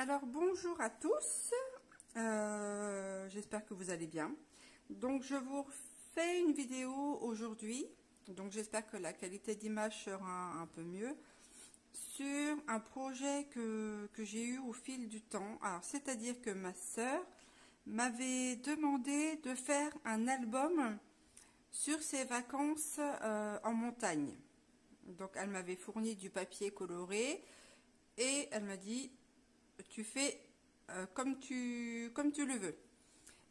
Alors bonjour à tous, j'espère que vous allez bien. Donc je vous fais une vidéo aujourd'hui, donc j'espère que la qualité d'image sera un peu mieux, sur un projet que j'ai eu au fil du temps. Alors c'est-à-dire que ma sœur m'avait demandé de faire un album sur ses vacances en montagne. Donc elle m'avait fourni du papier coloré et elle m'a dit tu fais comme tu le veux.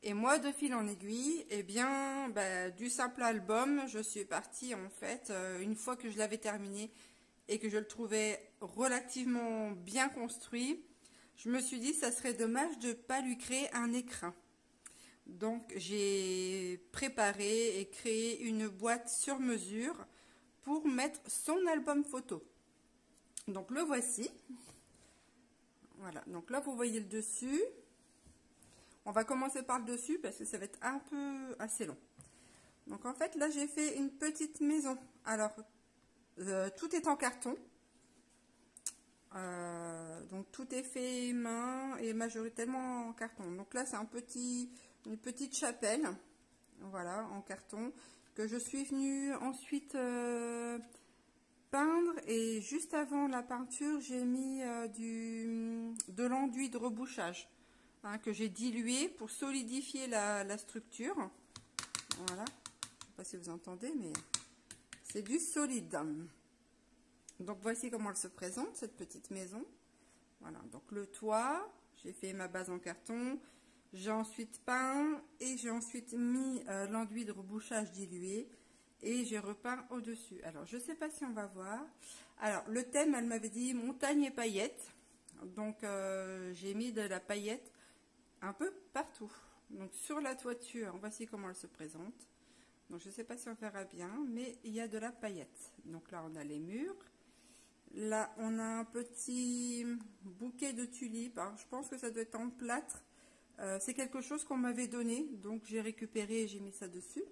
Et moi, de fil en aiguille, eh bien, du simple album, je suis partie en fait, une fois que je l'avais terminé et que je le trouvais relativement bien construit, je me suis dit ça serait dommage de ne pas lui créer un écrin. Donc j'ai préparé et créé une boîte sur mesure pour mettre son album photo. Donc le voici. Voilà, donc là vous voyez le dessus. On va commencer par le dessus parce que ça va être un peu assez long. Donc en fait là j'ai fait une petite maison. Alors tout est en carton. Donc tout est fait main et majoritairement en carton. Donc là c'est une petite chapelle. Voilà, en carton. Que je suis venue ensuite peindre, et juste avant la peinture j'ai mis de l'enduit de rebouchage que j'ai dilué pour solidifier la structure. Voilà, je ne sais pas si vous entendez, mais c'est du solide. Donc voici comment elle se présente, cette petite maison. Voilà, donc le toit, j'ai fait ma base en carton, j'ai ensuite peint et j'ai ensuite mis l'enduit de rebouchage dilué. Et j'ai repeint au-dessus. Alors, je ne sais pas si on va voir. Alors, le thème, elle m'avait dit montagne et paillettes. Donc, j'ai mis de la paillette un peu partout. Donc, sur la toiture, voici comment elle se présente. Donc, je ne sais pas si on verra bien, mais il y a de la paillette. Donc là, on a les murs. Là, on a un petit bouquet de tulipes. Alors, je pense que ça doit être en plâtre. C'est quelque chose qu'on m'avait donné. Donc, j'ai récupéré et j'ai mis ça dessus.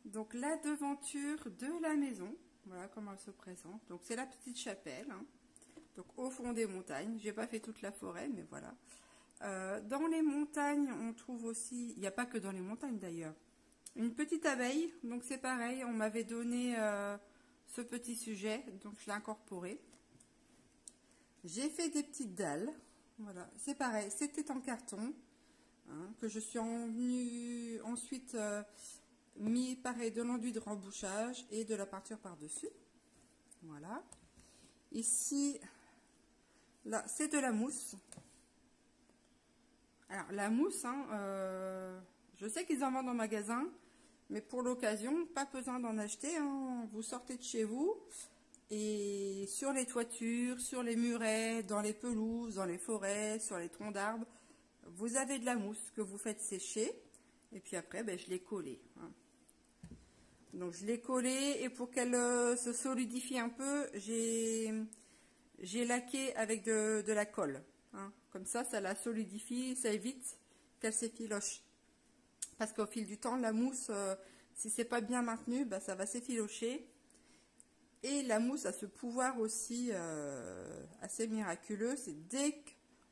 Donc la devanture de la maison, voilà comment elle se présente. Donc c'est la petite chapelle, donc au fond des montagnes. J'ai pas fait toute la forêt, mais voilà. Dans les montagnes, on trouve aussi, il n'y a pas que dans les montagnes d'ailleurs, une petite abeille. Donc c'est pareil, on m'avait donné ce petit sujet, donc je l'ai incorporé. J'ai fait des petites dalles, voilà, c'est pareil, c'était en carton, que je suis venue ensuite mis pareil de l'enduit de rebouchage et de la peinture par-dessus. Voilà. Ici, là, c'est de la mousse. Alors, la mousse, je sais qu'ils en vendent en magasin, mais pour l'occasion, pas besoin d'en acheter. Vous sortez de chez vous et sur les toitures, sur les murets, dans les pelouses, dans les forêts, sur les troncs d'arbres, vous avez de la mousse que vous faites sécher. Et puis après, je l'ai collée. Donc je l'ai collée et pour qu'elle se solidifie un peu, j'ai laqué avec de la colle. Comme ça la solidifie, ça évite qu'elle s'effiloche. Parce qu'au fil du temps, la mousse, si c'est pas bien maintenu, ça va s'effilocher. Et la mousse a ce pouvoir aussi assez miraculeux, c'est dès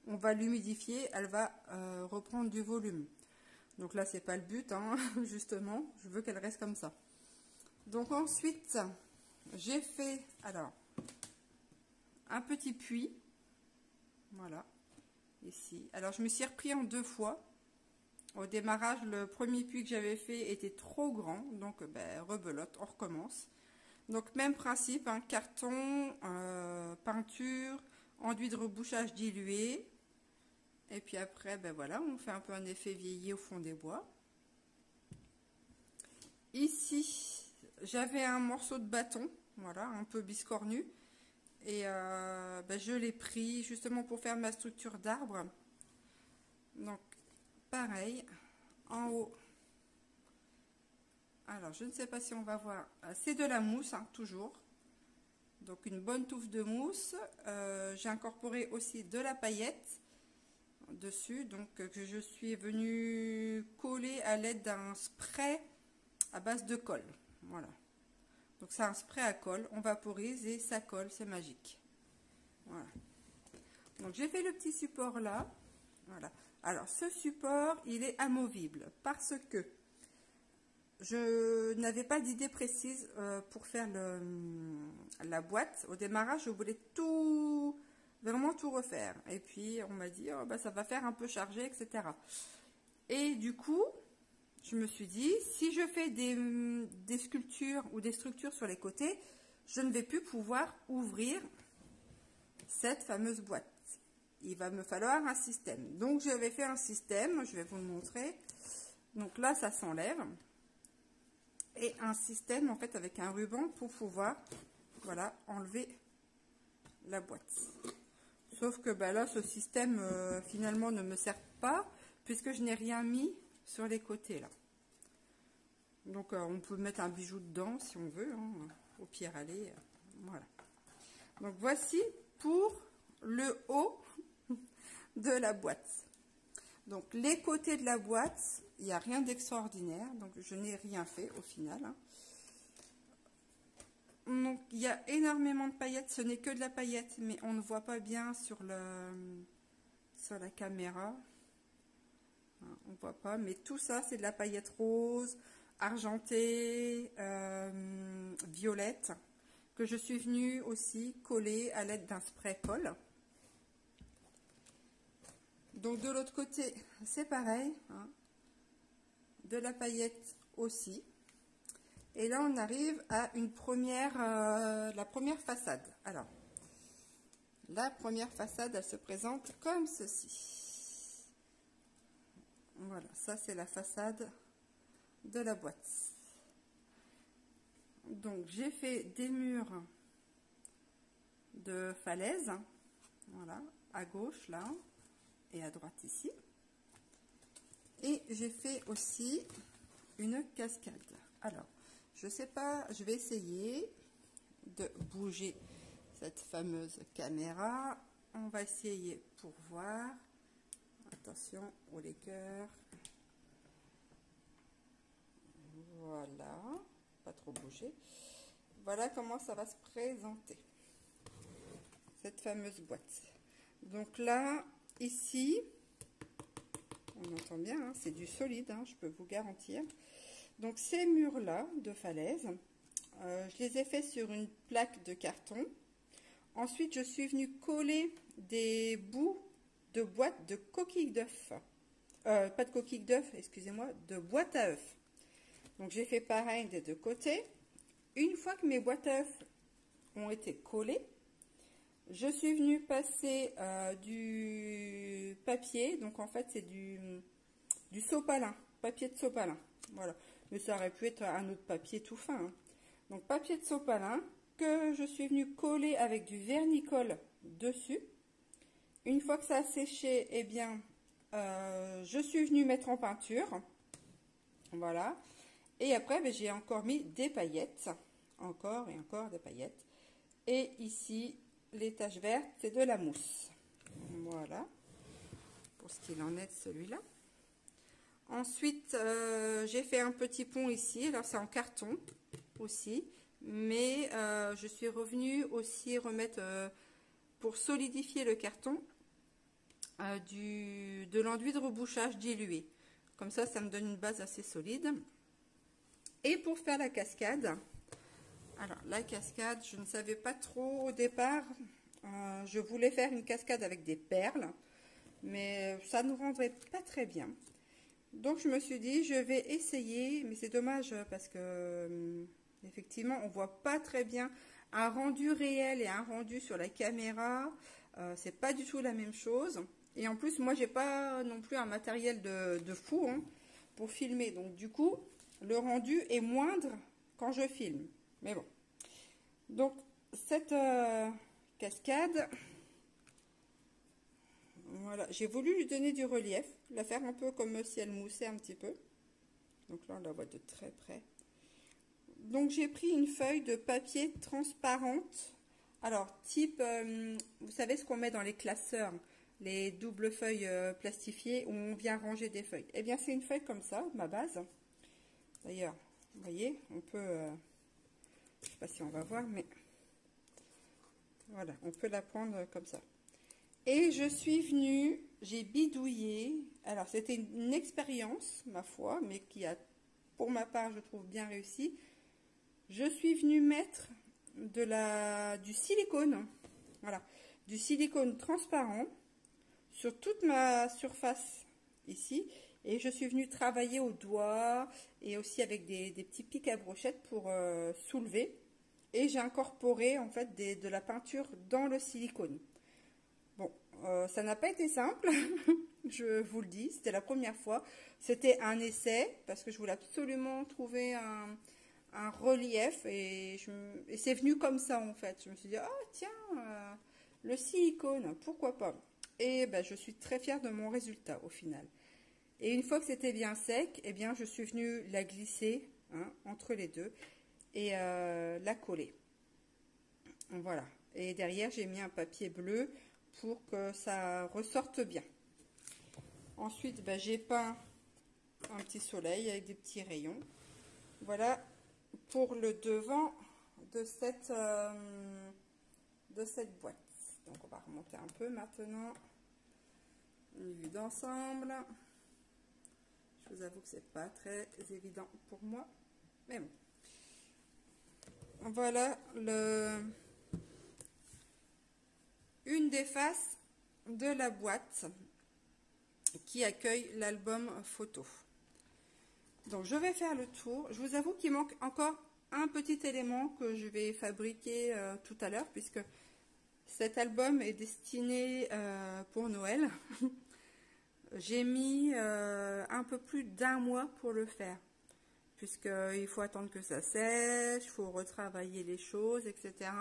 qu'on va l'humidifier, elle va reprendre du volume. Donc là, c'est pas le but, justement, je veux qu'elle reste comme ça. Donc ensuite, j'ai fait alors un petit puits, voilà, ici. Alors je me suis repris en 2 fois. Au démarrage, le premier puits que j'avais fait était trop grand, donc rebelote, on recommence. Donc même principe, carton, peinture, enduit de rebouchage dilué. Et puis après, voilà, on fait un peu un effet vieilli au fond des bois. Ici, j'avais un morceau de bâton, voilà, un peu biscornu, et je l'ai pris justement pour faire ma structure d'arbre. Donc pareil, en haut, alors je ne sais pas si on va voir, c'est de la mousse, toujours, donc une bonne touffe de mousse. J'ai incorporé aussi de la paillette dessus, donc que je suis venue coller à l'aide d'un spray à base de colle, voilà. Donc c'est un spray à colle, on vaporise et ça colle, c'est magique. Voilà. Donc j'ai fait le petit support là. Voilà. Alors ce support, il est amovible parce que je n'avais pas d'idée précise pour faire la boîte. Au démarrage, je voulais tout, vraiment tout refaire. Et puis on m'a dit, oh, bah, ça va faire un peu chargé, etc. Et du coup, je me suis dit, si je fais des sculptures ou des structures sur les côtés, je ne vais plus pouvoir ouvrir cette fameuse boîte. Il va me falloir un système. Donc j'avais fait un système, je vais vous le montrer. Donc là, ça s'enlève. Et un système en fait avec un ruban pour pouvoir, voilà, enlever la boîte. Sauf que bah, là, ce système finalement ne me sert pas puisque je n'ai rien mis sur les côtés là. Donc on peut mettre un bijou dedans si on veut, hein, au pire aller, voilà. Donc voici pour le haut de la boîte. Donc les côtés de la boîte, il n'y a rien d'extraordinaire, donc je n'ai rien fait au final. Hein. Donc il y a énormément de paillettes, ce n'est que de la paillette, mais on ne voit pas bien sur la caméra. On ne voit pas, mais tout ça c'est de la paillette rose, argentée, violette, que je suis venue aussi coller à l'aide d'un spray colle. Donc de l'autre côté, c'est pareil, hein, de la paillette aussi. Et là, on arrive à une la première façade. Alors, la première façade, elle se présente comme ceci. Voilà, ça c'est la façade de la boîte. Donc, j'ai fait des murs de falaise, voilà, à gauche là, et à droite ici. Et j'ai fait aussi une cascade. Alors, je sais pas, je vais essayer de bouger cette fameuse caméra. On va essayer pour voir. Attention aux cœurs. Voilà, pas trop bouger. Voilà comment ça va se présenter, cette fameuse boîte. Donc là, ici, on entend bien, hein, c'est du solide, hein, je peux vous garantir. Donc ces murs-là de falaise, je les ai faits sur une plaque de carton. Ensuite, je suis venue coller des bouts de boîte de coquilles d'œufs. Pas de coquilles d'œufs, excusez-moi, de boîte à œufs. Donc j'ai fait pareil des deux côtés. Une fois que mes boîtes à œufs ont été collées, je suis venue passer du papier. Donc en fait, c'est du sopalin, papier de sopalin. Voilà. Mais ça aurait pu être un autre papier tout fin. Hein. Donc papier de sopalin que je suis venue coller avec du vernicole dessus. Une fois que ça a séché, eh bien, je suis venue mettre en peinture. Voilà. Et après, ben, j'ai encore mis des paillettes. Encore et encore des paillettes. Et ici, les taches vertes, c'est de la mousse. Voilà. Pour ce qu'il en est de celui-là. Ensuite, j'ai fait un petit pont ici. Alors, c'est en carton aussi. Mais je suis revenue aussi remettre, pour solidifier le carton, de l'enduit de rebouchage dilué. Comme ça me donne une base assez solide. Et pour faire la cascade, alors la cascade, je ne savais pas trop au départ. Je voulais faire une cascade avec des perles, mais ça ne rendrait pas très bien. Donc je me suis dit, je vais essayer, mais c'est dommage parce que effectivement, on voit pas très bien un rendu réel et un rendu sur la caméra. C'est pas du tout la même chose. Et en plus, moi, j'ai pas non plus un matériel de fou hein, pour filmer. Donc du coup, le rendu est moindre quand je filme. Mais bon. Donc cette cascade, voilà, j'ai voulu lui donner du relief, la faire un peu comme si elle moussait un petit peu. Donc là, on la voit de très près. Donc j'ai pris une feuille de papier transparente. Alors type, vous savez ce qu'on met dans les classeurs, les doubles feuilles plastifiées où on vient ranger des feuilles. Eh bien c'est une feuille comme ça, ma base. D'ailleurs, vous voyez, on peut, je ne sais pas si on va voir, mais voilà, on peut la prendre comme ça. Et je suis venue, j'ai bidouillé. Alors, c'était une expérience, ma foi, mais qui a, pour ma part, je trouve bien réussi. Je suis venue mettre du silicone, voilà, du silicone transparent sur toute ma surface ici. Et je suis venue travailler au doigt et aussi avec des petits pics à brochette pour soulever. Et j'ai incorporé en fait de la peinture dans le silicone. Bon, ça n'a pas été simple, je vous le dis, c'était la première fois. C'était un essai parce que je voulais absolument trouver un relief et c'est venu comme ça en fait. Je me suis dit, ah tiens, le silicone, pourquoi pas? Et ben, je suis très fière de mon résultat au final. Et une fois que c'était bien sec, eh bien, je suis venue la glisser entre les deux et la coller. Voilà. Et derrière, j'ai mis un papier bleu pour que ça ressorte bien. Ensuite, ben, j'ai peint un petit soleil avec des petits rayons. Voilà pour le devant de cette boîte. Donc, on va remonter un peu maintenant. Une vue d'ensemble. Je vous avoue que c'est pas très évident pour moi, mais bon. Voilà une des faces de la boîte qui accueille l'album photo. Donc je vais faire le tour. Je vous avoue qu'il manque encore un petit élément que je vais fabriquer tout à l'heure, puisque cet album est destiné pour Noël. J'ai mis un peu plus d'1 mois pour le faire, puisqu'il faut attendre que ça sèche, il faut retravailler les choses, etc.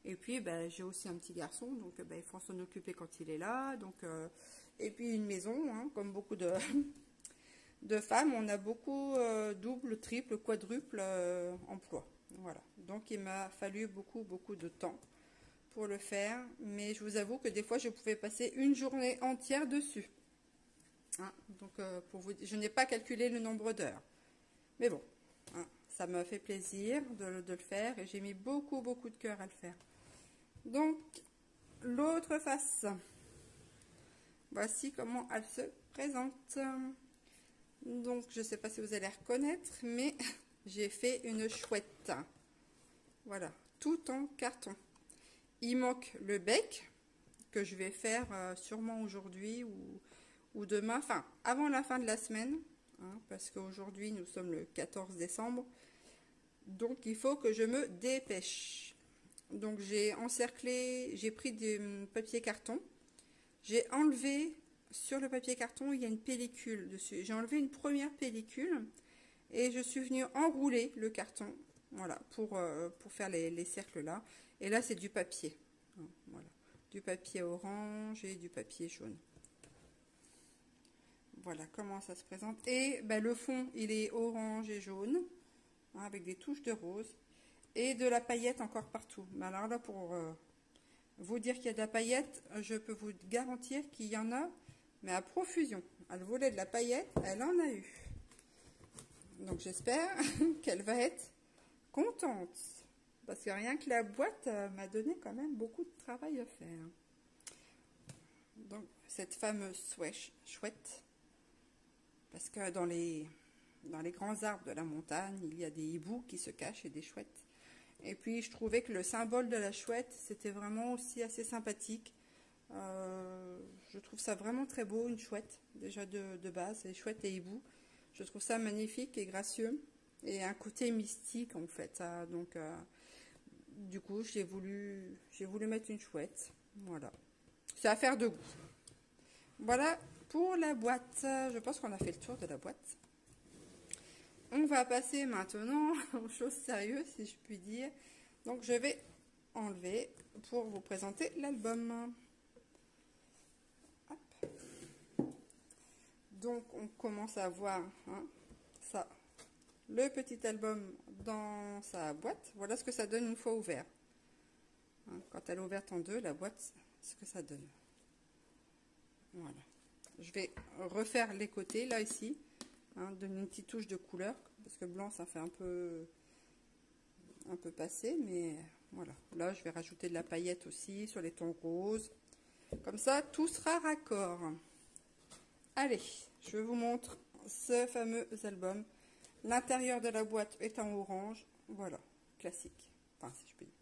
Et puis, ben, j'ai aussi un petit garçon, donc ben, il faut s'en occuper quand il est là. Donc, et puis une maison, comme beaucoup de femmes, on a beaucoup double, triple, quadruple emploi. Voilà. Donc, il m'a fallu beaucoup de temps pour le faire. Mais je vous avoue que des fois, je pouvais passer une journée entière dessus. Donc, pour vous, je n'ai pas calculé le nombre d'heures. Mais bon, ça m'a fait plaisir de le faire et j'ai mis beaucoup de cœur à le faire. Donc, l'autre face. Voici comment elle se présente. Donc, je ne sais pas si vous allez reconnaître, mais j'ai fait une chouette. Voilà, tout en carton. Il manque le bec, que je vais faire sûrement aujourd'hui ou demain, enfin, avant la fin de la semaine. Parce qu'aujourd'hui nous sommes le 14 décembre, donc il faut que je me dépêche. Donc j'ai encerclé, j'ai pris du papier carton, j'ai enlevé sur le papier carton, il y a une pellicule dessus, j'ai enlevé une première pellicule et je suis venue enrouler le carton, voilà, pour faire les cercles là. Et là c'est du papier, voilà, du papier orange et du papier jaune. Voilà comment ça se présente. Et ben, le fond, il est orange et jaune, avec des touches de rose. Et de la paillette encore partout. Mais alors là, pour vous dire qu'il y a de la paillette, je peux vous garantir qu'il y en a, mais à profusion. Elle voulait de la paillette, elle en a eu. Donc j'espère qu'elle va être contente. Parce que rien que la boîte m'a donné quand même beaucoup de travail à faire. Donc cette fameuse chouette. Parce que dans les grands arbres de la montagne, il y a des hiboux qui se cachent et des chouettes. Et puis, je trouvais que le symbole de la chouette, c'était vraiment aussi assez sympathique. Je trouve ça vraiment très beau, une chouette, déjà de base, les chouettes et hiboux. Je trouve ça magnifique et gracieux. Et un côté mystique, en fait. Donc, du coup, j'ai voulu mettre une chouette. Voilà. C'est affaire de goût. Voilà. Pour la boîte, je pense qu'on a fait le tour de la boîte. On va passer maintenant aux choses sérieuses, si je puis dire. Donc, je vais enlever pour vous présenter l'album. Donc, on commence à voir ça, le petit album dans sa boîte. Voilà ce que ça donne une fois ouvert. Quand elle est ouverte en deux, la boîte, ce que ça donne. Voilà. Je vais refaire les côtés, là, ici. Donner une petite touche de couleur. Parce que blanc, ça fait un peu passé. Mais voilà. Là, je vais rajouter de la paillette aussi sur les tons roses. Comme ça, tout sera raccord. Allez, je vous montre ce fameux album. L'intérieur de la boîte est en orange. Voilà, classique. Enfin, si je peux dire.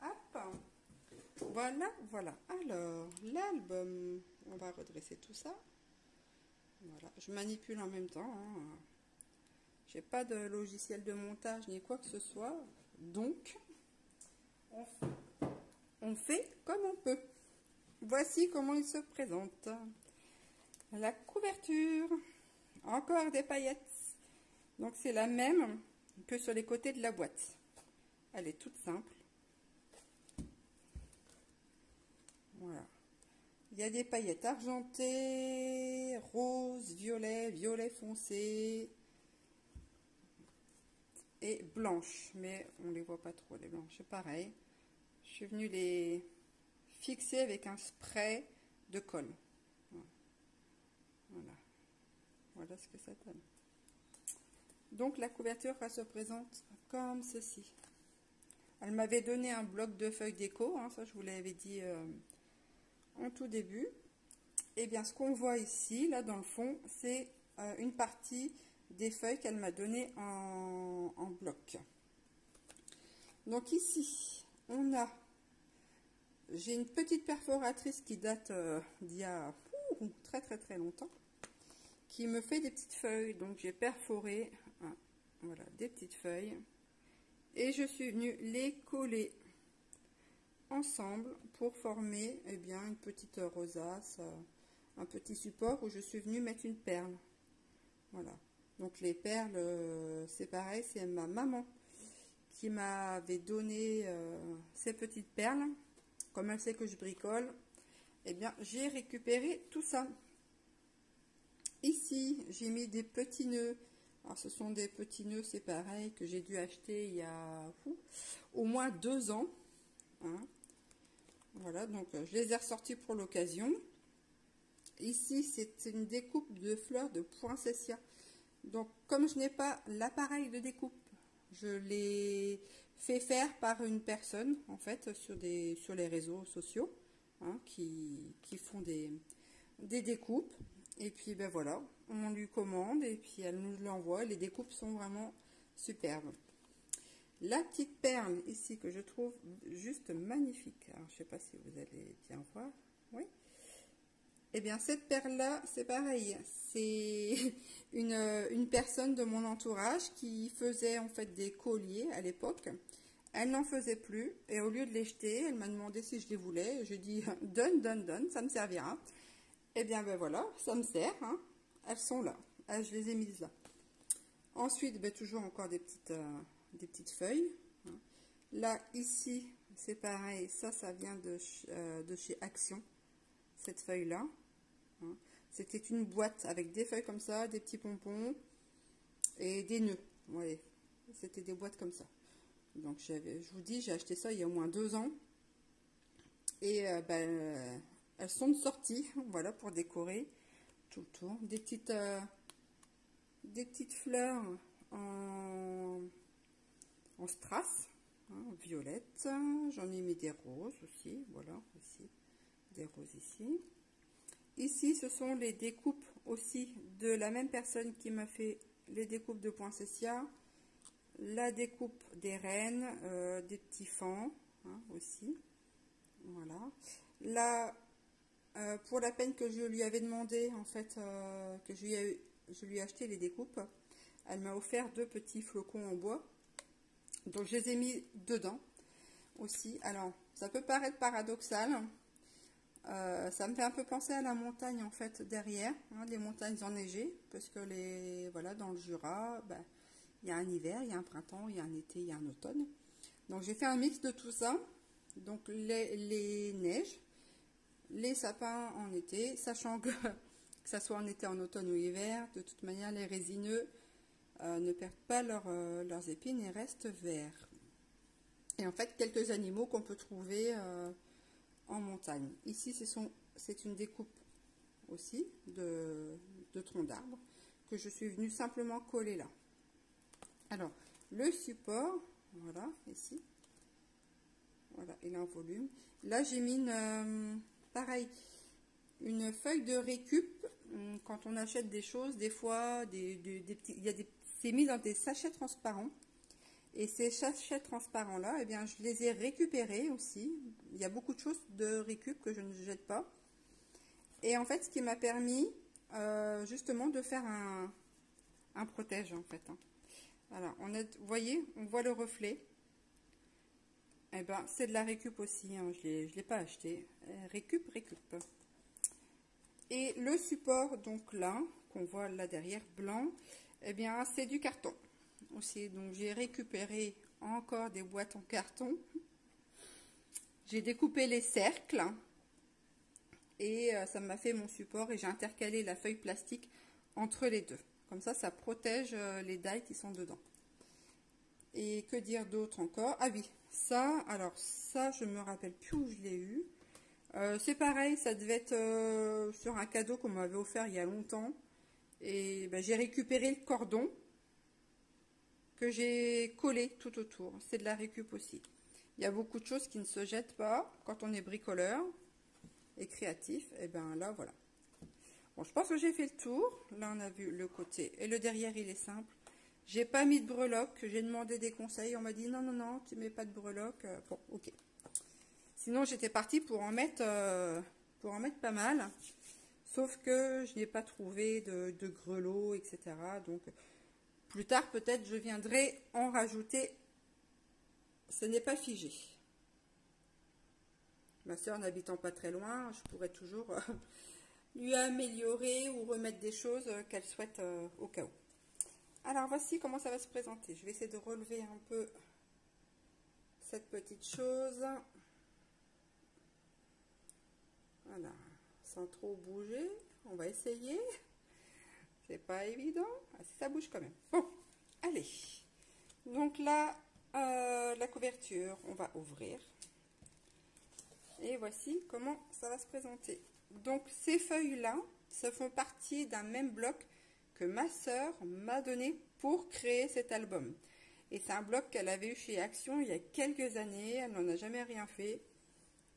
Hop. Voilà, voilà. Alors, l'album. On va redresser tout ça. Voilà, je manipule en même temps. Hein. J'ai pas de logiciel de montage ni quoi que ce soit. Donc, on fait comme on peut. Voici comment il se présente. La couverture. Encore des paillettes. Donc c'est la même que sur les côtés de la boîte. Elle est toute simple. Voilà. Il y a des paillettes argentées, rose, violet, violet foncé et blanches. Mais on les voit pas trop, les blanches. C'est pareil. Je suis venue les fixer avec un spray de colle. Voilà. Voilà ce que ça donne. Donc la couverture, elle se présente comme ceci. Elle m'avait donné un bloc de feuilles déco, hein, ça je vous l'avais dit en tout début. Et bien ce qu'on voit ici, là dans le fond, c'est une partie des feuilles qu'elle m'a donné en bloc. Donc ici, j'ai une petite perforatrice qui date d'il y a très très longtemps, qui me fait des petites feuilles. Donc j'ai perforé, voilà, des petites feuilles. Et je suis venue les coller ensemble pour former bien une petite rosace, un petit support où je suis venue mettre une perle. Voilà. Donc les perles, c'est pareil, c'est ma maman qui m'avait donné ces petites perles. Comme elle sait que je bricole, eh bien j'ai récupéré tout ça. Ici, j'ai mis des petits nœuds. Alors, ce sont des petits nœuds, c'est pareil, que j'ai dû acheter il y a au moins 2 ans. Hein. Voilà, donc je les ai ressortis pour l'occasion. Ici, c'est une découpe de fleurs de poinsettia. Donc, comme je n'ai pas l'appareil de découpe, je l'ai fait faire par une personne, en fait, sur les réseaux sociaux, hein, qui font des découpes. Et puis ben voilà, on lui commande et puis elle nous l'envoie. Les découpes sont vraiment superbes. La petite perle ici que je trouve juste magnifique. Alors je sais pas si vous allez bien voir. Oui. Et bien cette perle là, c'est pareil. C'est une personne de mon entourage qui faisait en fait des colliers à l'époque. Elle n'en faisait plus et au lieu de les jeter, elle m'a demandé si je les voulais. Je dis donne, ça me servira. Et bien ben voilà, ça me sert, hein. Elles sont là, je les ai mises là. Ensuite, ben, toujours encore des petites feuilles. Hein. Là, ici, c'est pareil, ça vient de chez Action, cette feuille-là. Hein. C'était une boîte avec des feuilles comme ça, des petits pompons et des nœuds. Vous voyez, c'était des boîtes comme ça. Donc, je vous dis, j'ai acheté ça il y a au moins 2 ans. Et ben... elles sont de sortie, voilà, pour décorer tout le tour. Des petites fleurs en strass, hein, violettes. J'en ai mis des roses aussi, voilà, ici, des roses ici. Ici, ce sont les découpes aussi de la même personne qui m'a fait les découpes de poinsettia, la découpe des reines, des petits fans, hein, aussi. Voilà. Là, pour la peine que je lui avais demandé, en fait, que je lui ai acheté les découpes, elle m'a offert 2 petits flocons en bois. Donc, je les ai mis dedans aussi. Alors, ça peut paraître paradoxal. Ça me fait un peu penser à la montagne, en fait, derrière, hein, les montagnes enneigées, parce que voilà, dans le Jura, ben, il y a un hiver, il y a un printemps, il y a un été, il y a un automne. Donc, j'ai fait un mix de tout ça. Donc, les neiges, les sapins en été, sachant que ça soit en été, en automne ou hiver, de toute manière les résineux ne perdent pas leurs épines et restent verts. Et en fait quelques animaux qu'on peut trouver en montagne. Ici c'est une découpe aussi de troncs d'arbres que je suis venue simplement coller là. Alors le support, voilà, ici, voilà, il est en volume. Là j'ai mis pareil, une feuille de récup. Quand on achète des choses, des fois, c'est mis dans des sachets transparents. Et ces sachets transparents là, eh bien, je les ai récupérés aussi. Il y a beaucoup de choses de récup que je ne jette pas. Et en fait, ce qui m'a permis justement de faire un protège en fait. Voilà, vous voyez, on voit le reflet. Eh ben, c'est de la récup aussi, hein. Je l'ai pas acheté. Récup. Et le support, donc là, qu'on voit là derrière, blanc, eh bien, c'est du carton aussi. Donc, j'ai récupéré encore des boîtes en carton. J'ai découpé les cercles. Et ça m'a fait mon support. Et j'ai intercalé la feuille plastique entre les deux. Comme ça protège les dailles qui sont dedans. Et que dire d'autre encore? Ah oui, ça, alors ça, je me rappelle plus où je l'ai eu. C'est pareil, ça devait être sur un cadeau qu'on m'avait offert il y a longtemps. Et ben, j'ai récupéré le cordon que j'ai collé tout autour. C'est de la récup aussi. Il y a beaucoup de choses qui ne se jettent pas quand on est bricoleur et créatif. Et ben là, voilà. Bon, je pense que j'ai fait le tour. Là, on a vu le côté. Et le derrière, il est simple. J'ai pas mis de breloque. J'ai demandé des conseils. On m'a dit non, tu mets pas de breloque. Bon, ok. Sinon, j'étais partie pour en mettre pas mal. Sauf que je n'ai pas trouvé de grelots, etc. Donc, plus tard, peut-être, je viendrai en rajouter. Ce n'est pas figé. Ma soeur n'habitant pas très loin, je pourrais toujours lui améliorer ou remettre des choses qu'elle souhaite au cas où. Alors, voici comment ça va se présenter. Je vais essayer de relever un peu cette petite chose. Voilà, sans trop bouger. On va essayer. C'est pas évident. Ah, si ça bouge quand même. Bon, allez. Donc là, la couverture, on va ouvrir. Et voici comment ça va se présenter. Donc ces feuilles-là, ça font partie d'un même bloc que ma sœur m'a donné pour créer cet album. Et c'est un bloc qu'elle avait eu chez Action il y a quelques années. Elle n'en a jamais rien fait.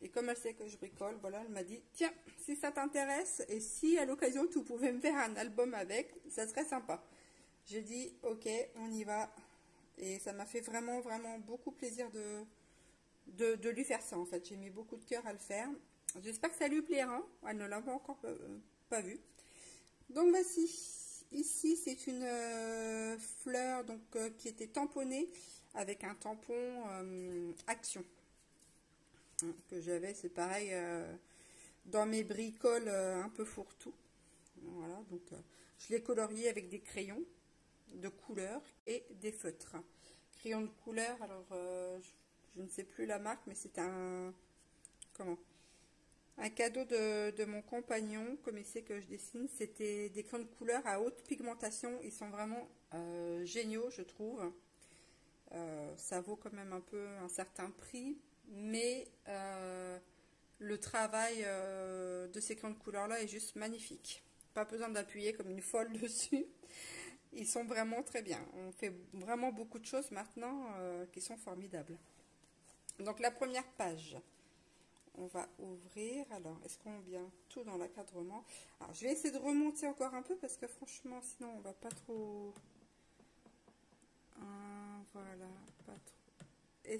Et comme elle sait que je bricole, voilà, elle m'a dit, tiens, si ça t'intéresse, et si à l'occasion tu pouvais me faire un album avec, ça serait sympa. J'ai dit, ok, on y va. Et ça m'a fait vraiment, vraiment beaucoup plaisir de lui faire ça, en fait. J'ai mis beaucoup de cœur à le faire. J'espère que ça lui plaira. Elle ne l'a pas encore pas vu. Donc voici. Ici, c'est une fleur donc, qui était tamponnée avec un tampon Action. Que j'avais, c'est pareil, dans mes bricoles un peu fourre-tout. Voilà, donc je l'ai colorié avec des crayons de couleur et des feutres. Crayon de couleur, alors je ne sais plus la marque, mais c'est un cadeau de mon compagnon, comme il sait que je dessine. C'était des crayons de couleur à haute pigmentation. Ils sont vraiment géniaux, je trouve. Ça vaut quand même un peu un certain prix, mais le travail de ces crayons de couleur là est juste magnifique. Pas besoin d'appuyer comme une folle dessus. Ils sont vraiment très bien. On fait vraiment beaucoup de choses maintenant qui sont formidables. Donc la première page, on va ouvrir. Alors, est-ce qu'on a bien tout dans l'encadrement? Alors, je vais essayer de remonter encore un peu parce que franchement, sinon on va pas trop... voilà, pas trop...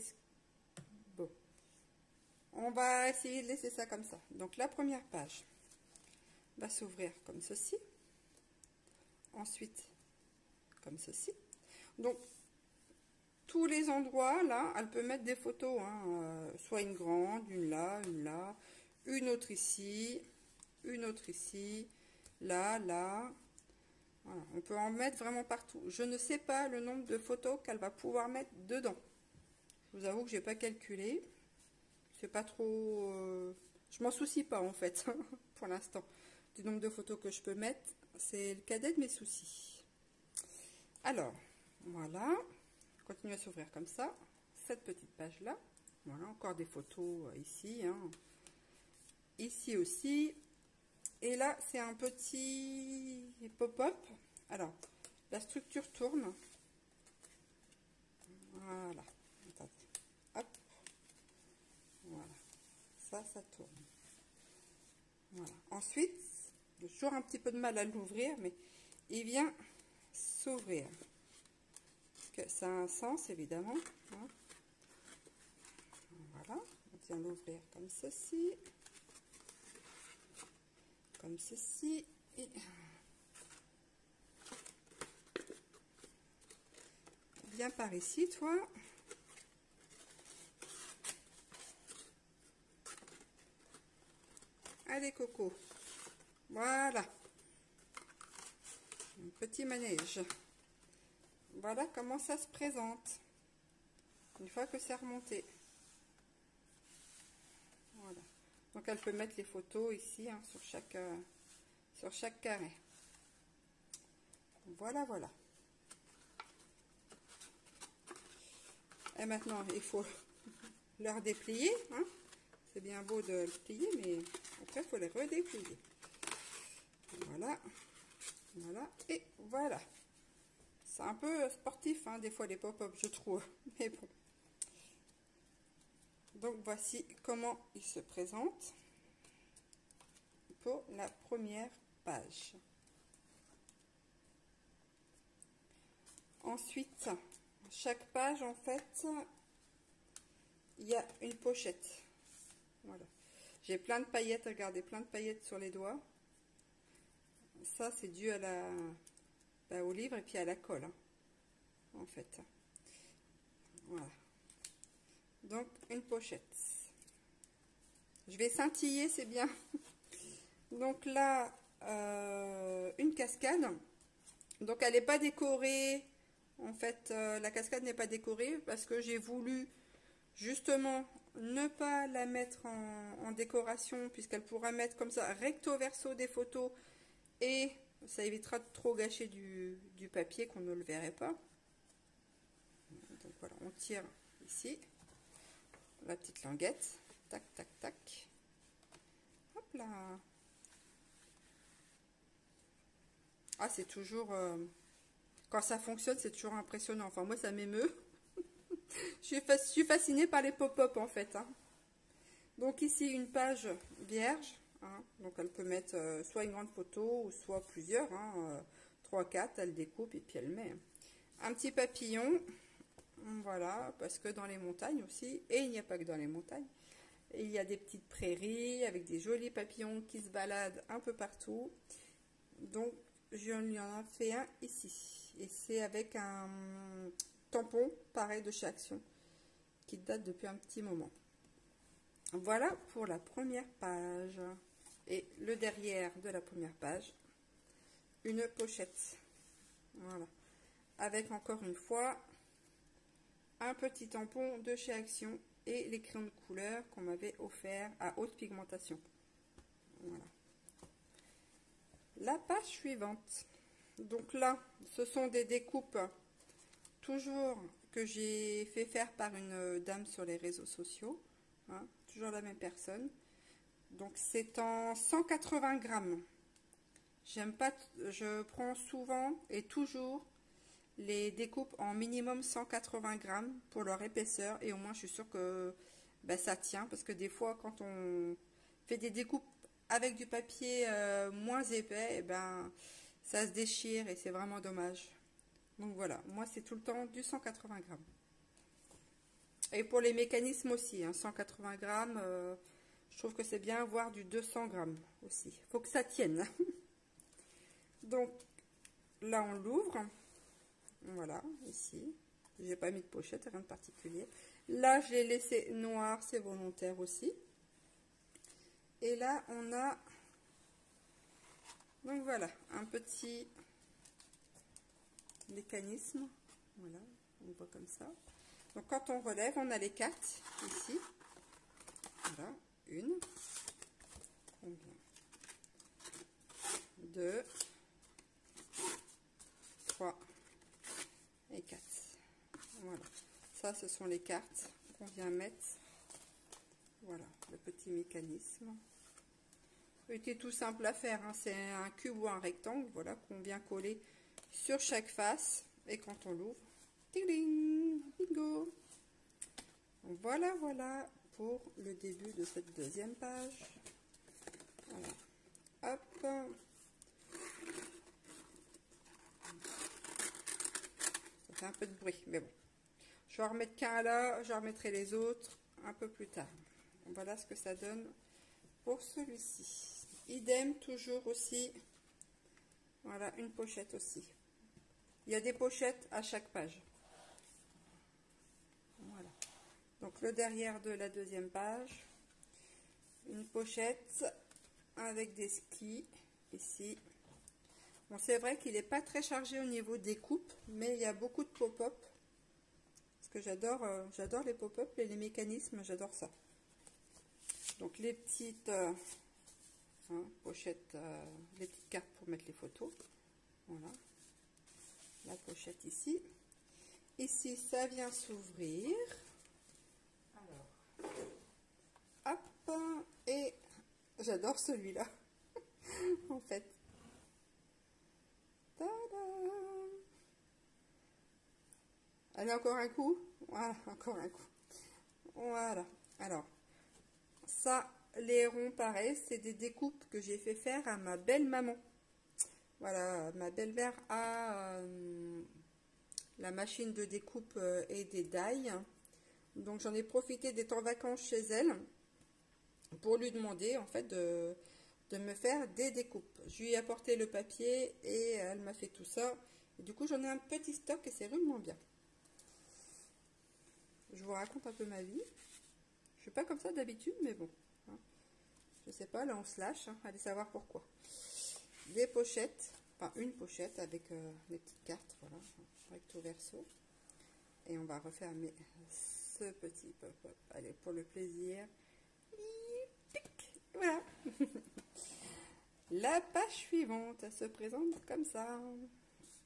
Bon. On va essayer de laisser ça comme ça. Donc la première page va s'ouvrir comme ceci. Ensuite, comme ceci. Donc, tous les endroits, là, elle peut mettre des photos. Hein, soit une grande, une là, une autre ici, là, là. Voilà, on peut en mettre vraiment partout. Je ne sais pas le nombre de photos qu'elle va pouvoir mettre dedans. Je vous avoue que j'ai pas calculé. C'est pas trop... je m'en soucie pas en fait, pour l'instant. Du nombre de photos que je peux mettre, c'est le cadet de mes soucis. Alors, voilà. Continue à s'ouvrir comme ça. Cette petite page là. Voilà, encore des photos ici. Hein. Ici aussi. Et là, c'est un petit pop-up. Alors, la structure tourne. Voilà. Attendez. Hop. Voilà. Ça tourne. Voilà. Ensuite, j'ai toujours un petit peu de mal à l'ouvrir, mais il vient s'ouvrir. Parce que ça a un sens, évidemment. Hein. Voilà. On vient l'ouvrir comme ceci. Comme ceci. Et viens par ici, toi. Allez, Coco. Voilà. Un petit manège. Voilà comment ça se présente. Une fois que c'est remonté. Voilà. Donc, elle peut mettre les photos ici, hein, sur chaque carré. Voilà, voilà. Et maintenant, il faut le redéplier. Hein. C'est bien beau de le plier, mais après, il faut les redéplier. Voilà. Voilà. Et voilà. C'est un peu sportif, hein, des fois, les pop-up, je trouve. Mais bon. Donc, voici comment il se présente pour la première page. Ensuite, chaque page, en fait, il y a une pochette. Voilà. J'ai plein de paillettes, regardez, plein de paillettes sur les doigts. Ça, c'est dû à au livre et puis à la colle, hein, en fait. Voilà. Donc, une pochette. Je vais scintiller, c'est bien. Donc là, une cascade. Donc, elle n'est pas décorée. En fait, la cascade n'est pas décorée parce que j'ai voulu justement ne pas la mettre en décoration puisqu'elle pourra mettre comme ça recto verso des photos et ça évitera de trop gâcher du papier qu'on ne le verrait pas. Donc voilà, on tire ici la petite languette, tac tac tac, hop là. Ah, c'est toujours quand ça fonctionne, c'est toujours impressionnant. Enfin, moi ça m'émeut. Je suis fascinée par les pop-up en fait, hein. Donc ici une page vierge, hein. Donc elle peut mettre soit une grande photo ou soit plusieurs, hein, 3-4, elle découpe et puis elle met un petit papillon. Voilà, parce que dans les montagnes aussi, et il n'y a pas que dans les montagnes, il y a des petites prairies avec des jolis papillons qui se baladent un peu partout. Donc je lui en ai fait un ici, et c'est avec un tampon pareil de chez Action qui date depuis un petit moment. Voilà pour la première page. Et le derrière de la première page, une pochette. Voilà. Avec encore une fois un petit tampon de chez Action et les crayons de couleur qu'on m'avait offert à haute pigmentation. Voilà. La page suivante. Donc là, ce sont des découpes toujours que j'ai fait faire par une dame sur les réseaux sociaux. Hein, toujours la même personne. Donc c'est en 180 grammes. J'aime pas, je prends souvent et toujours les découpes en minimum 180 grammes pour leur épaisseur et au moins je suis sûre que ça tient parce que des fois quand on fait des découpes avec du papier moins épais, ça se déchire et c'est vraiment dommage. Donc voilà, moi c'est tout le temps du 180 grammes. Et pour les mécanismes aussi, hein, 180 grammes, je trouve que c'est bien, voire du 200 grammes aussi. Il faut que ça tienne. Donc là on l'ouvre. Voilà, ici. J'ai pas mis de pochette, rien de particulier. Là je l'ai laissé noir, c'est volontaire aussi. Et là on a, donc voilà, un petit mécanisme. Voilà, on voit comme ça. Donc quand on relève, on a les cartes ici. Voilà, une, combien, 2, 3 et 4. Voilà, ça ce sont les cartes qu'on vient mettre. Voilà, le petit mécanisme. C'était tout simple à faire, hein. C'est un cube ou un rectangle, voilà, qu'on vient coller sur chaque face. Et quand on l'ouvre, bingo. Voilà, voilà pour le début de cette deuxième page. Voilà. Ça fait un peu de bruit, mais bon. Je vais en remettre qu'un là, je remettrai les autres un peu plus tard. Voilà ce que ça donne pour celui-ci. Idem, toujours aussi. Voilà, une pochette aussi. Il y a des pochettes à chaque page. Voilà. Donc le derrière de la deuxième page. Une pochette avec des skis ici. Bon, c'est vrai qu'il n'est pas très chargé au niveau des coupes, mais il y a beaucoup de pop-up. Parce que j'adore les pop-up et les mécanismes, j'adore ça. Donc les petites pochettes, les petites cartes pour mettre les photos. Voilà. La pochette ici. Ici, ça vient s'ouvrir. Alors, hop, et j'adore celui-là, en fait. Tada! Allez, encore un coup. Voilà, encore un coup. Voilà. Alors, ça, les ronds, pareil, c'est des découpes que j'ai fait faire à ma belle-maman. Voilà, ma belle-mère a la machine de découpe et des die. Donc, j'en ai profité d'être en vacances chez elle pour lui demander, en fait, de me faire des découpes. Je lui ai apporté le papier et elle m'a fait tout ça. Et du coup, j'en ai un petit stock et c'est rudement bien. Je vous raconte un peu ma vie. Je suis pas comme ça d'habitude, mais bon. Hein. Je sais pas, là on se lâche. Hein. Allez savoir pourquoi. Des pochettes, enfin une pochette avec les petites cartes, voilà, recto verso. Et on va refermer ce petit pop-up. Allez, pour le plaisir. Voilà. La page suivante, elle se présente comme ça.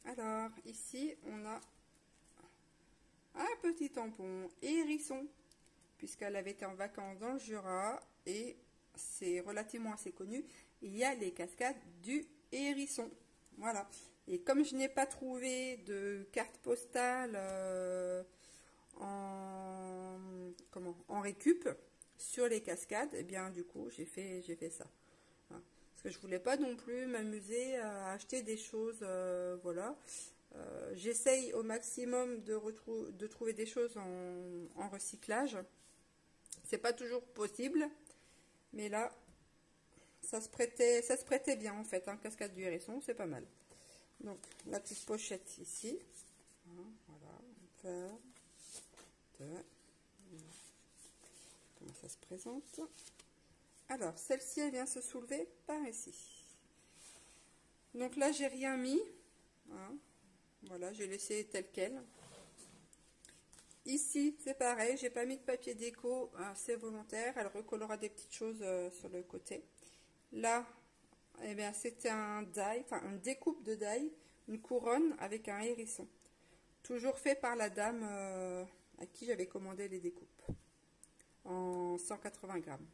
Alors, ici, on a un petit tampon hérisson, puisqu'elle avait été en vacances dans le Jura, et c'est relativement assez connu, il y a les cascades du hérisson. Voilà. Et comme je n'ai pas trouvé de carte postale en récup sur les cascades, et bien du coup j'ai fait ça. Hein. Parce que je voulais pas non plus m'amuser à acheter des choses, voilà. J'essaye au maximum de trouver des choses en recyclage. C'est pas toujours possible, mais là, ça se prêtait bien en fait. Hein, cascade du hérisson, c'est pas mal. Donc la petite pochette ici. Voilà, comment ça se présente. Alors celle-ci, elle vient se soulever par ici. Donc là, j'ai rien mis. Hein. Voilà, j'ai laissé tel quel. Ici, c'est pareil, j'ai pas mis de papier déco, hein, c'est volontaire. Elle recollera des petites choses sur le côté. Là, eh bien, c'était un die, enfin une découpe de die, une couronne avec un hérisson. Toujours fait par la dame à qui j'avais commandé les découpes. En 180 grammes.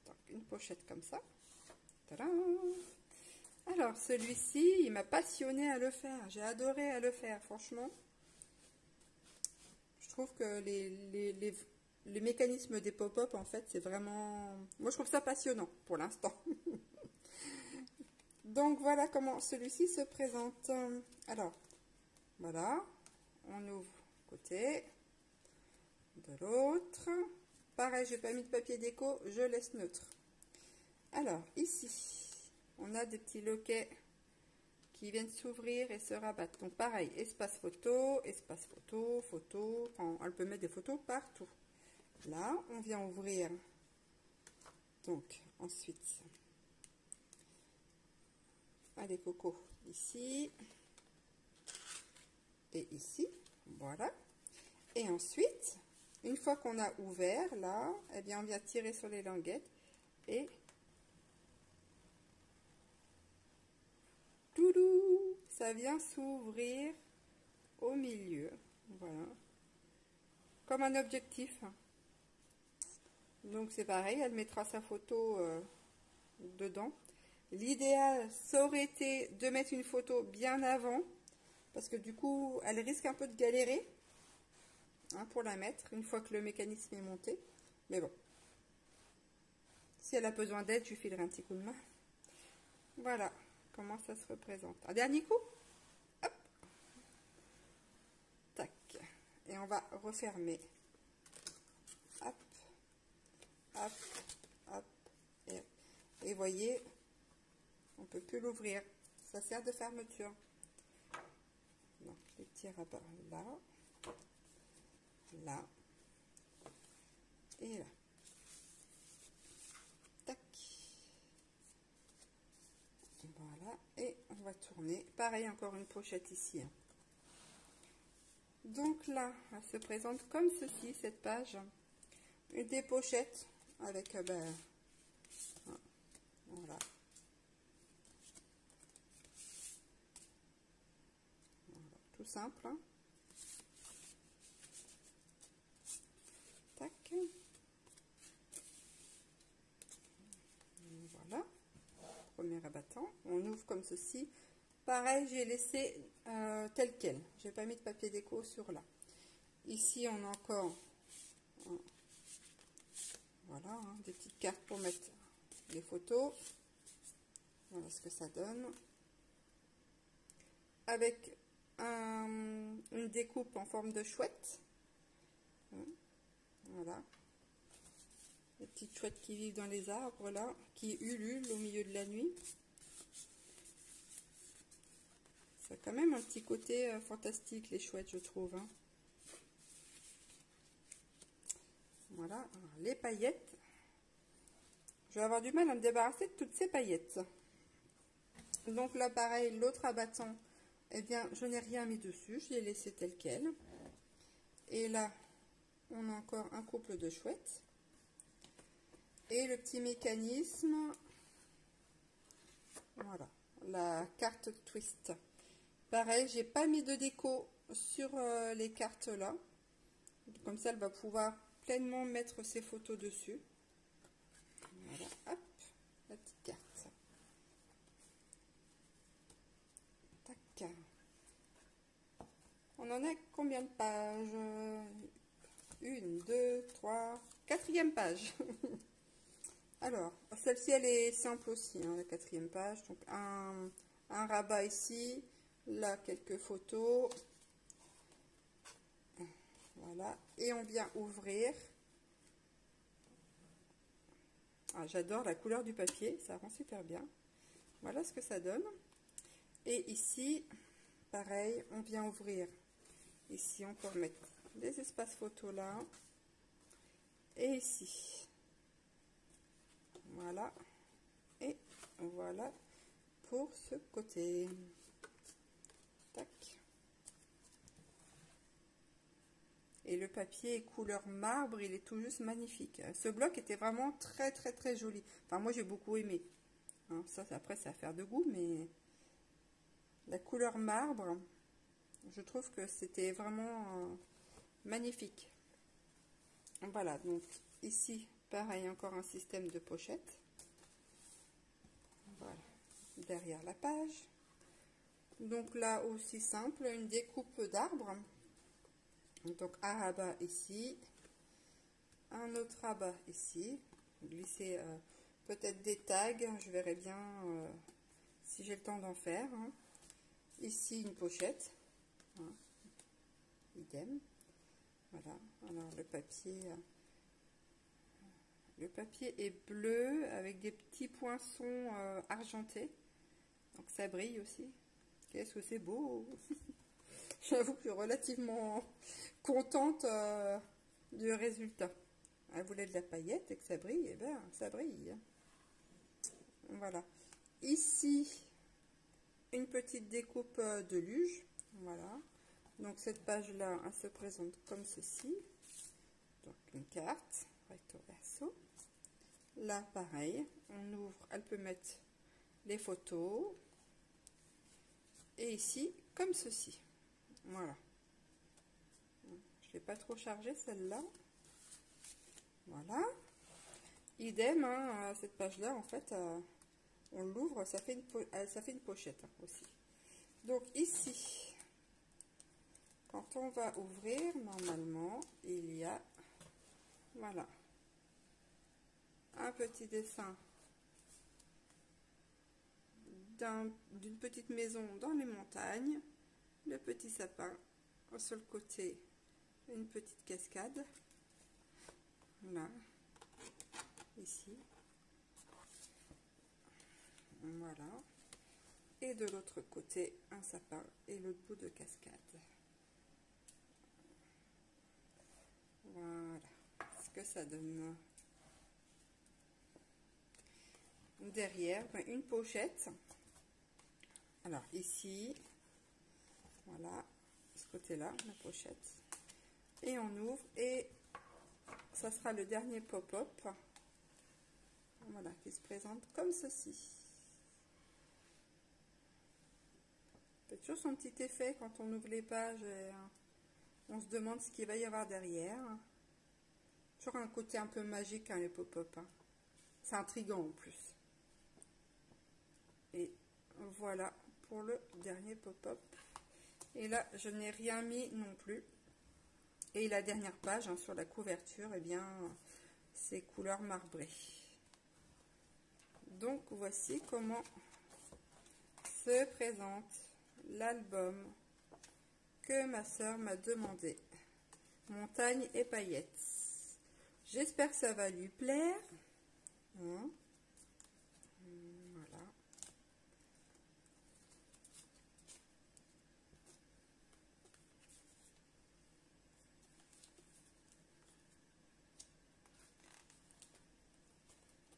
Donc, une pochette comme ça. Tadam! Alors, celui-ci, il m'a passionné à le faire. J'ai adoré à le faire, franchement. Je trouve que les mécanismes des pop-up, en fait, c'est vraiment... Moi, je trouve ça passionnant, pour l'instant. Donc, voilà comment celui-ci se présente. Alors, voilà. On ouvre côté de l'autre. Pareil, j'ai pas mis de papier déco, je laisse neutre. Alors, ici... On a des petits loquets qui viennent s'ouvrir et se rabattre. Donc pareil, espace photo, photo. Enfin, elle peut mettre des photos partout. Là, on vient ouvrir. Donc ensuite, allez coco, ici et ici. Voilà. Et ensuite, une fois qu'on a ouvert là, eh bien on vient tirer sur les languettes et toulou, ça vient s'ouvrir au milieu, voilà, comme un objectif. Donc c'est pareil, elle mettra sa photo dedans. L'idéal, ça aurait été de mettre une photo bien avant, parce que du coup, elle risque un peu de galérer hein, pour la mettre, une fois que le mécanisme est monté. Mais bon, si elle a besoin d'aide, je lui filerai un petit coup de main. Voilà comment ça se représente. Un dernier coup. Hop. Tac. Et on va refermer. Hop. Hop. Hop. Et voyez, on peut plus l'ouvrir. Ça sert de fermeture. Donc, les petits rabats là. Là. Et là. Tac. Voilà. Et on va tourner. Pareil, encore une pochette ici. Donc là, elle se présente comme ceci, cette page. Des pochettes avec, voilà. Tout simple. Hein. Tac. Voilà. Premier abattant. On ouvre comme ceci. Pareil, j'ai laissé tel quel. J'ai pas mis de papier déco sur là. Ici, on a encore voilà, hein, des petites cartes pour mettre les photos. Voilà ce que ça donne. Avec une découpe en forme de chouette. Voilà. Les petites chouettes qui vivent dans les arbres là, qui ululent au milieu de la nuit. Ça a quand même un petit côté fantastique, les chouettes, je trouve. Hein. Voilà, alors, les paillettes. Je vais avoir du mal à me débarrasser de toutes ces paillettes. Donc là, pareil, l'autre abattant, eh bien, je n'ai rien mis dessus, je l'ai laissé tel quel. Et là, on a encore un couple de chouettes. Et le petit mécanisme, voilà, la carte twist. Pareil, j'ai pas mis de déco sur les cartes là. Comme ça, elle va pouvoir pleinement mettre ses photos dessus. Voilà, hop, la petite carte. Tac. On en a combien de pages? 1, 2, 3, quatrième page. Alors, celle-ci, elle est simple aussi, hein, la quatrième page. Donc, un rabat ici. Là, quelques photos. Voilà. Et on vient ouvrir. Ah, j'adore la couleur du papier. Ça rend super bien. Voilà ce que ça donne. Et ici, pareil, on vient ouvrir. Ici, on peut remettre des espaces photos là. Et ici. Voilà. Et voilà pour ce côté. Tac. Et le papier est couleur marbre, il est tout juste magnifique. Ce bloc était vraiment très très très joli. Enfin, moi j'ai beaucoup aimé. Hein, ça, après, c'est affaire de goût, mais la couleur marbre, je trouve que c'était vraiment magnifique. Voilà, donc ici, pareil, encore un système de pochette. Voilà, derrière la page. Donc là aussi simple, une découpe d'arbre. Donc un rabat ici, un autre rabat ici. Glisser peut-être des tags, je verrai bien si j'ai le temps d'en faire. Hein. Ici une pochette, hein. Idem. Voilà, alors le papier est bleu avec des petits poinçons argentés. Donc ça brille aussi. Qu'est-ce que c'est beau! J'avoue que je suis relativement contente du résultat. Elle voulait de la paillette et que ça brille, et bien ça brille. Voilà. Ici, une petite découpe de luge. Voilà. Donc cette page-là, elle se présente comme ceci. Donc une carte, recto verso. Là, pareil, on ouvre, elle peut mettre les photos. Et ici, comme ceci. Voilà. Je ne l'ai pas trop chargée celle-là. Voilà. Idem, hein, cette page-là, en fait, on l'ouvre, ça fait une pochette hein, aussi. Donc ici, quand on va ouvrir, normalement, il y a, voilà, un petit dessin d'une petite maison dans les montagnes, le petit sapin, sur le côté une petite cascade, là, ici, voilà, et de l'autre côté un sapin et l'autre bout de cascade. Voilà ce que ça donne. Derrière, une pochette. Alors ici, voilà, ce côté-là, la pochette. Et on ouvre et ça sera le dernier pop-up. Voilà, qui se présente comme ceci. Il fait toujours son petit effet quand on ouvre les pages et on se demande ce qu'il va y avoir derrière. Toujours un côté un peu magique, hein, les pop-up. Hein. C'est intriguant en plus. Et voilà pour le dernier pop-up. Et là, je n'ai rien mis non plus. Et la dernière page, hein, sur la couverture, eh bien, c'est couleur marbrée. Donc, voici comment se présente l'album que ma soeur m'a demandé. Montagne et paillettes. J'espère que ça va lui plaire. Hein. Voilà.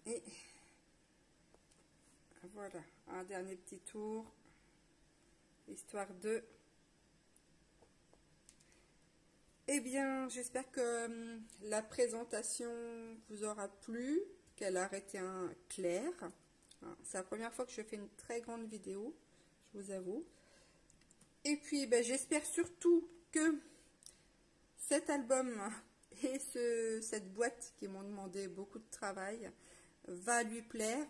Et voilà, un dernier petit tour, histoire de... Eh bien, j'espère que la présentation vous aura plu, qu'elle a été claire. C'est la première fois que je fais une très grande vidéo, je vous avoue. Et puis, ben, j'espère surtout que cet album et cette boîte qui m'ont demandé beaucoup de travail va lui plaire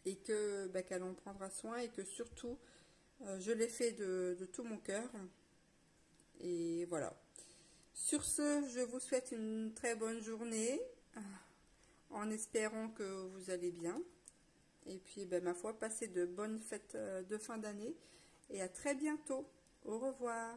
et que ben, qu'elle en prendra soin et que surtout je l'ai fait de tout mon cœur. Et voilà. Sur ce, je vous souhaite une très bonne journée en espérant que vous allez bien. Et puis, ben, ma foi, passez de bonnes fêtes de fin d'année et à très bientôt. Au revoir.